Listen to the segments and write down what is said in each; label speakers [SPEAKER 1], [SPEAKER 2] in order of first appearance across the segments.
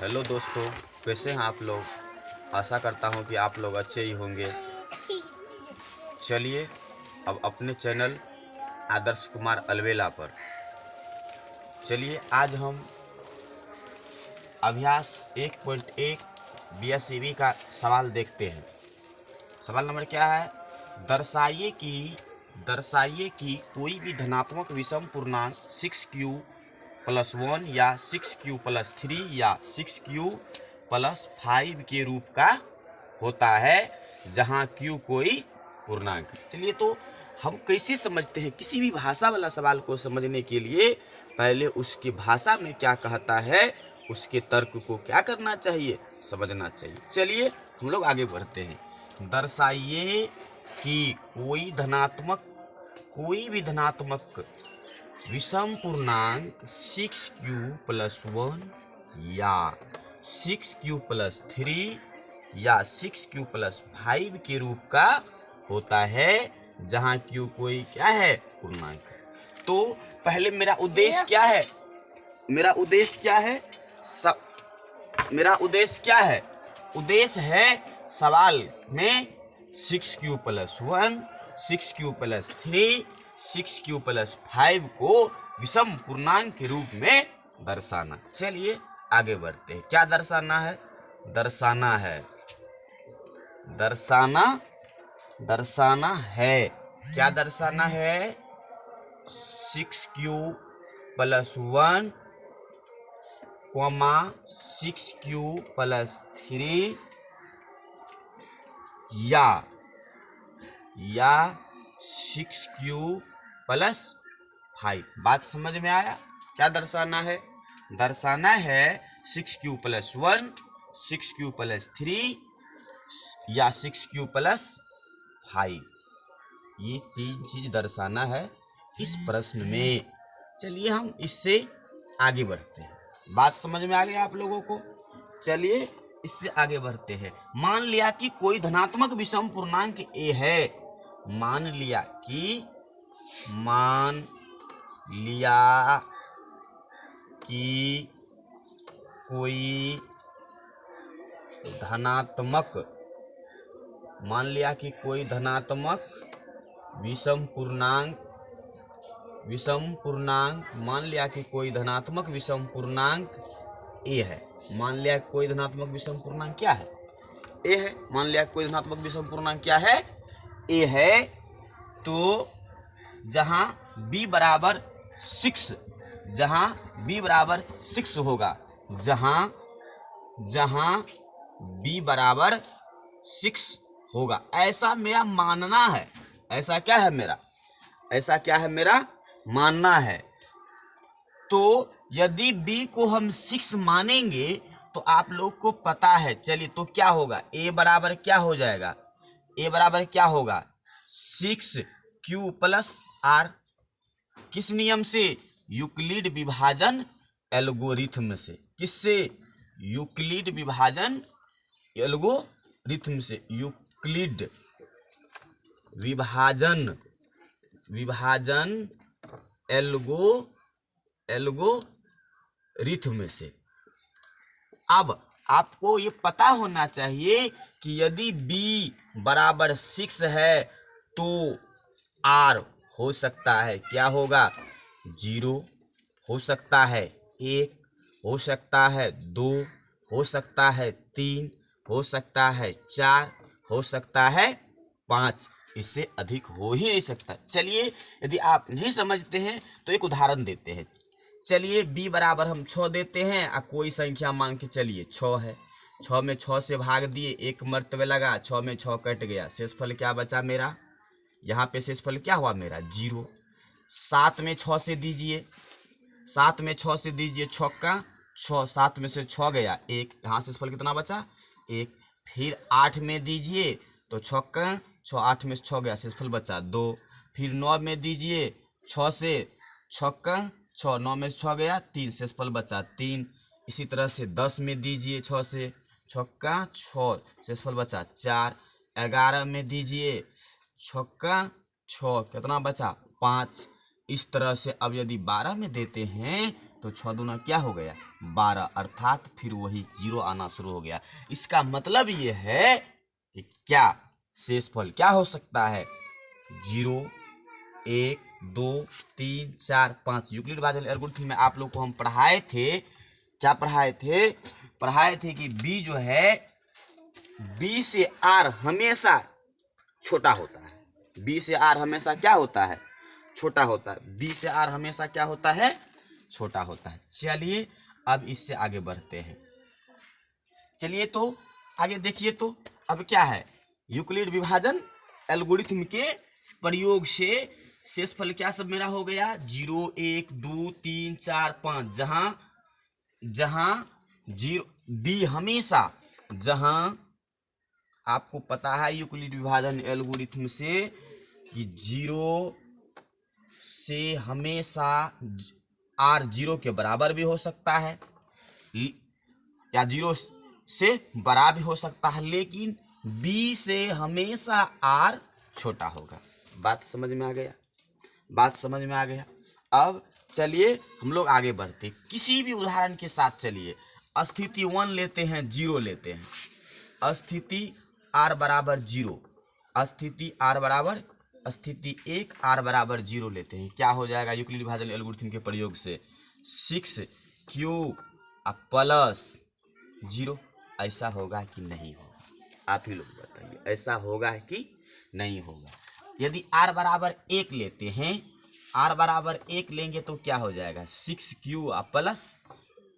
[SPEAKER 1] Hello दोस्तों, कैसे हैं आप लोग। आशा करता हूं कि आप लोग अच्छे ही होंगे। चलिए अब अपने चैनल आदर्श कुमार अलवेला पर चलिए आज हम अभ्यास 1.1 बीएसईबी का सवाल देखते हैं। सवाल नंबर क्या है? दर्शाइए कि कोई भी धनात्मक विषम पूर्णांक 6q+1 या 6q+3 या 6q+5 के रूप का होता है जहां q कोई पूर्णांक है। चलिए तो हम कैसे समझते हैं? किसी भी भाषा वाला सवाल को समझने के लिए पहले उसकी भाषा में क्या कहता है, उसके तर्क को क्या करना चाहिए, समझना चाहिए। चलिए हम लोग आगे बढ़ते हैं। दर्शाइए कि कोई भी धनात्मक विषम पूर्णांक 6q+1 या 6q+3 या 6q+5 के रूप का होता है जहां q कोई क्या है, पूर्णांक है। तो पहले मेरा उद्देश्य क्या है? मेरा उद्देश्य क्या है? उद्देश्य है सवाल में 6q+1, 6q+3, 6q+5 को विषम पूर्णांक के रूप में दर्शाना। चलिए आगे बढ़ते हैं। क्या दर्शाना है? दर्शाना है क्या दर्शाना है? 6q+1, 6q+3 या 6q+5। बात समझ में आया? क्या दर्शाना है? दर्शाना है 6q+1, 6q+3 या 6q+5। ये तीन चीज दर्शाना है इस प्रश्न में। चलिए हम इससे आगे बढ़ते हैं। बात समझ में आ गई आप लोगों को? चलिए इससे आगे बढ़ते हैं। मान लिया कि कोई धनात्मक विषम पूर्णांक a है। मान लिया कि कोई धनात्मक विषम पूर्णांक a है। मान लिया कोई धनात्मक विषम पूर्णांक क्या है? a है। मान लिया कोई धनात्मक विषम पूर्णांक क्या है? a है। तो जहां b बराबर 6 होगा, जहां b बराबर 6 होगा, ऐसा मेरा मानना है। ऐसा क्या है मेरा मानना है। तो यदि b को हम 6 मानेंगे तो आप लोग को पता है। चलिए तो क्या होगा? a बराबर क्या हो जाएगा? a बराबर क्या होगा? 6q+r। किस नियम से? यूक्लिड विभाजन एल्गोरिथम से। किससे? यूक्लिड विभाजन एल्गोरिथम से। यूक्लिड विभाजन एल्गोरिथम से। अब आपको ये पता होना चाहिए कि यदि b बराबर 6 है तो r हो सकता है क्या होगा? 0 हो सकता है, 1 हो सकता है, 2 हो सकता है, 3 हो सकता है, 4 हो सकता है, 5। इससे अधिक हो ही नहीं सकता। चलिए यदि आप नहीं समझते हैं तो एक उदाहरण देते हैं। चलिए b बराबर हम 6 देते हैं और कोई संख्या मान के चलिए 6 है। 6 में 6 से भाग दिए, एक मर्तबे लगा, 6 में 6 कट गया, शेषफल क्या बचा मेरा? यहाँ पे शेषफल क्या हुआ मेरा? 0। 7 में 6 से दीजिए, 6 7 में से 6 गया, 1। यहाँ शेषफल कितना बचा? 1। फिर 8 में दीजिए तो 6 8 में से 6 गया, शेषफल बचा 2। फिर 9 में दीजिए, 6 से 6 9 में से 6 गया, 3, शेषफल बचा 3। इसी तरह से 10 में दीजिए, 6 से 6 शेषफल बचा 4। 11 में दीजिए 6 कितना बचा? 5। इस तरह से अब यदि 12 में देते हैं तो 6 दूना क्या हो गया 12, अर्थात फिर वही 0 आना शुरू हो गया। इसका मतलब ये है कि क्या शेषफल क्या हो सकता है 0, 1, 2, 3, 4, 5। यूक्लिड विभाजन एल्गोरिथम में आप लोग को हम पढ़ाए थे, क्या पढ़ाए थे कि बी जो है बी से आर हमेशा छोटा होता है। बी से आर हमेशा क्या होता है छोटा होता है। बी से आर हमेशा क्या होता है छोटा होता है। चलिए अब इससे आगे बढ़ते हैं। चलिए तो आगे देखिए, तो अब क्या है यूक्लिड विभाजन एल्गोरिथम के प्रयोग से शेषफल क्या सब मेरा हो गया 0, 1, 2, 3, 4, 5। जहां जीरो बी हमेशा, जहां आपको पता है यूक्लिड विभाजन एल्गोरिथम से कि 0 से हमेशा आर 0 के बराबर भी हो सकता है या 0 से बड़ा भी हो सकता है, लेकिन बी से हमेशा आर छोटा होगा। बात समझ में आ गया। अब चलिए हम लोग आगे बढ़ते, किसी भी उदाहरण के साथ चलिए। स्थिति 1 लेते हैं, 0 लेते हैं। स्थिति r बराबर 0, स्थिति स्थिति 1 r बराबर 0 लेते हैं। क्या हो जाएगा यूक्लिड विभाजन एल्गोरिथम के प्रयोग से 6q प्लस 0। ऐसा होगा कि नहीं होगा, आप ही लोग बताइए, ऐसा होगा कि नहीं होगा। यदि r बराबर 1 लेते हैं, r बराबर 1 लेंगे तो क्या हो जाएगा 6q प्लस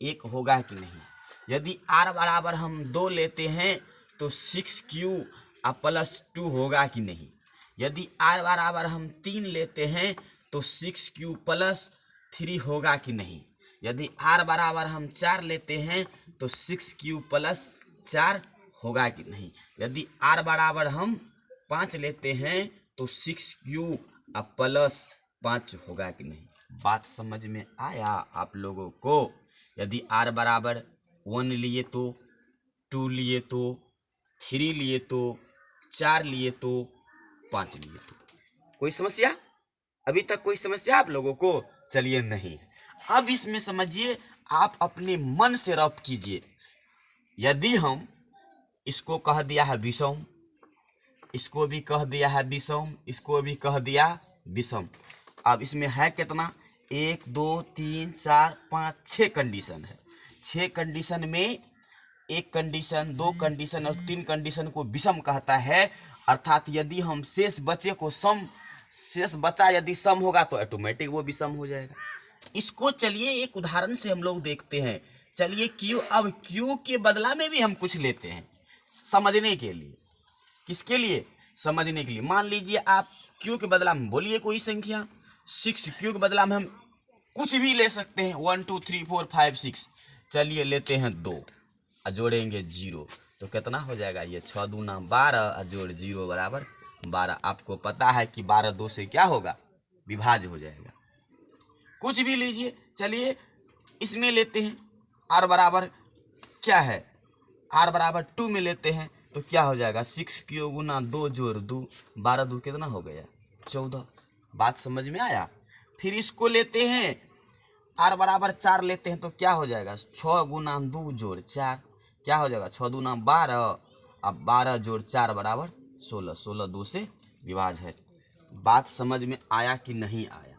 [SPEAKER 1] 1 होगा कि नहीं। यदि r बराबर हम 2 लेते हैं तो 6q प्लस 2 होगा कि नहीं। यदि r बराबर हम 3 लेते हैं तो 6q प्लस 3 होगा कि नहीं। यदि r बराबर हम 4 लेते हैं तो 6q प्लस 4 होगा कि नहीं। यदि r बराबर हम 5 लेते हैं तो 6q प्लस 5 होगा कि नहीं। बात समझ में आया आप लोगों को। यदि r बराबर 1 लिए तो 2 लिए तो 3 लिए तो 4 लिए तो 5 लिए तो कोई समस्या? अभी तक कोई समस्या आप लोगों को? चलिए नहीं। अब इसमें समझिए, आप अपने मन से रफ कीजिए। यदि हम इसको कह दिया है विषम, इसको भी कह दिया है विषम, इसको भी कह दिया विषम, अब इसमें है कितना 1, 2, 3, 4, 5, 6 कंडीशन है। 6 कंडीशन में एक कंडीशन, 2 कंडीशन और 3 कंडीशन को विषम कहता है। अर्थात यदि हम शेष बचे को सम, शेष बचा यदि सम होगा तो ऑटोमेटिक वो विषम हो जाएगा। इसको चलिए एक उदाहरण से हम लोग देखते हैं। चलिए क्यू, अब क्यू के बदला में भी हम कुछ लेते हैं समझने के लिए। किसके लिए? समझने के लिए। मान लीजिए आप क्यू के बदला में बोलिए कोई संख्या, 6q के बदला में हम कुछ भी ले सकते हैं, 1, 2, 3, 4, 5, 6। चलिए लेते हैं 2 और जोड़ेंगे 0 तो कितना हो जाएगा ये 6 दूना 12 और जोड़ 0 बराबर 12। आपको पता है कि 12 2 से क्या होगा विभाज्य हो जाएगा। कुछ भी लीजिए। चलिए इसमें लेते हैं, r बराबर क्या है, r बराबर 2 में लेते हैं तो क्या हो जाएगा 6q गुना 2 जोड़ 2, 12 2 कितना हो गया 14। बात समझ में आया। फिर इसको लेते हैं, r बराबर 4 लेते हैं तो क्या हो जाएगा 6 गुना 2 जोड़ 4, क्या हो जाएगा 6 दूना 12, अब 12 जोड़ 4 बराबर 16, 16 2 से विभाज्य है। बात समझ में आया कि नहीं आया?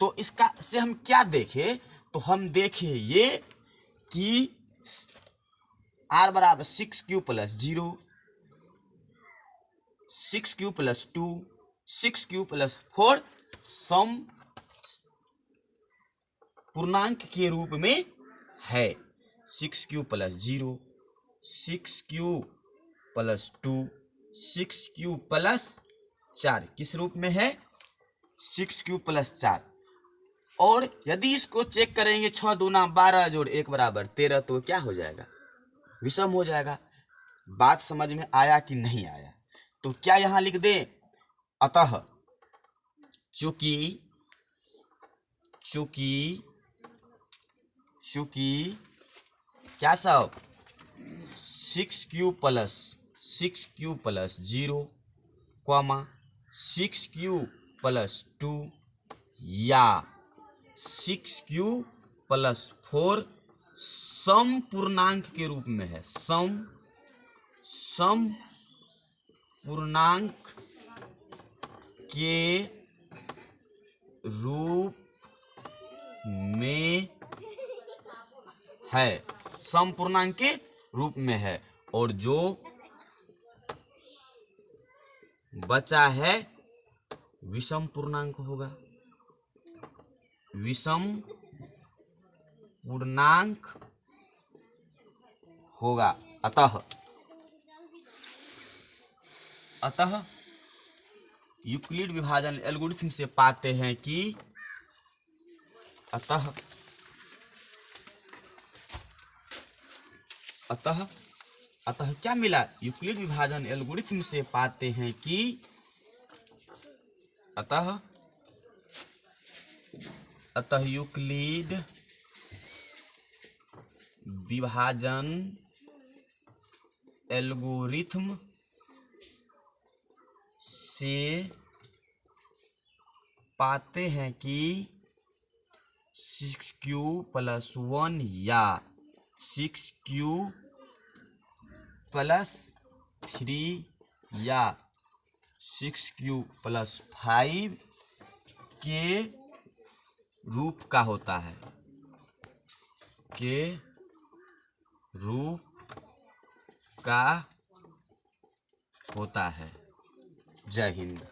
[SPEAKER 1] तो इसका से हम क्या देखें, तो हम देखें ये कि r बराबर 6q plus 0, 6q plus 2, 6q plus 4 सम पूर्णांक के रूप में है। 6q plus 0, 6q plus 2, 6q plus 4 किस रूप में है 6q प्लस 4। और यदि इसको चेक करेंगे 6 दूना 12 जोड़ 1 बराबर 13 तो क्या हो जाएगा विषम हो जाएगा। बात समझ में आया कि नहीं आया? तो क्या यहां लिख दें, अतः चूंकि क्या सब 6q प्लस 0, 6q प्लस 2 या 6q प्लस 4 सम पूर्णांक के रूप में है। सम पूर्णांक के रूप में है, सम पूर्णांक के रूप में है। और जो बचा है विषम पूर्णांक होगा, विषम पूर्णांक होगा। अतः यूक्लिड विभाजन एल्गोरिथ्म से पाते हैं कि अतः क्या मिला? यूक्लिड विभाजन एल्गोरिथ्म से पाते हैं कि अतः यूक्लिड विभाजन एल्गोरिथ्म से पाते हैं कि 6q + 1 या 6q + 3 या 6q + 5 के रूप का होता है, जय हिंद।